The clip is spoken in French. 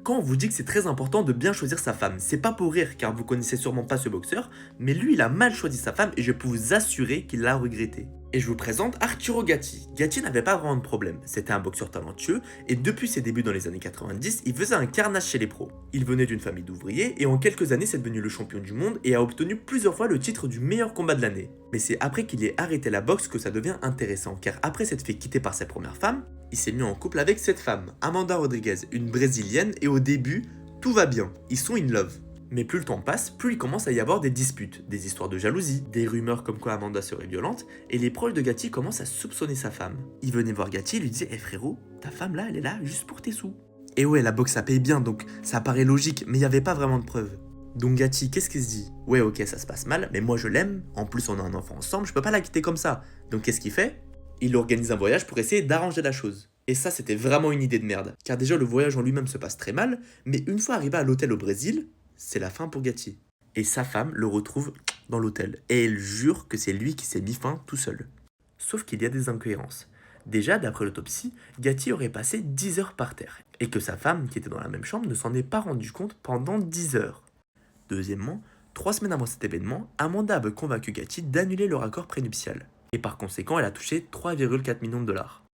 Quand on vous dit que c'est très important de bien choisir sa femme, c'est pas pour rire car vous connaissez sûrement pas ce boxeur, mais lui il a mal choisi sa femme et je peux vous assurer qu'il l'a regretté. Et je vous présente Arturo Gatti. Gatti n'avait pas vraiment de problème, c'était un boxeur talentueux et depuis ses débuts dans les années 90, il faisait un carnage chez les pros. Il venait d'une famille d'ouvriers et en quelques années c'est devenu le champion du monde et a obtenu plusieurs fois le titre du meilleur combat de l'année. Mais c'est après qu'il ait arrêté la boxe que ça devient intéressant car après s'être fait quitter par sa première femme, il s'est mis en couple avec cette femme, Amanda Rodriguez, une brésilienne, et au début, tout va bien, ils sont in love. Mais plus le temps passe, plus il commence à y avoir des disputes, des histoires de jalousie, des rumeurs comme quoi Amanda serait violente, et les proches de Gatti commencent à soupçonner sa femme. Il venait voir Gatti et lui disait: frérot, ta femme là, elle est là juste pour tes sous. Et ouais, la boxe ça paye bien, donc ça paraît logique, mais il n'y avait pas vraiment de preuves. Donc Gatti, qu'est-ce qu'il se dit? Ouais, ok, ça se passe mal, mais moi je l'aime, en plus on a un enfant ensemble, je peux pas la quitter comme ça. Donc qu'est-ce qu'il fait? Il organise un voyage pour essayer d'arranger la chose. Et ça, c'était vraiment une idée de merde. Car déjà, le voyage en lui-même se passe très mal, mais une fois arrivé à l'hôtel au Brésil, c'est la fin pour Gatti. Et sa femme le retrouve dans l'hôtel. Et elle jure que c'est lui qui s'est mis fin tout seul. Sauf qu'il y a des incohérences. Déjà, d'après l'autopsie, Gatti aurait passé 10 heures par terre. Et que sa femme, qui était dans la même chambre, ne s'en est pas rendu compte pendant 10 heures. Deuxièmement, 3 semaines avant cet événement, Amanda avait convaincu Gatti d'annuler leur accord prénuptial. Et par conséquent, elle a touché 3,4 millions de dollars.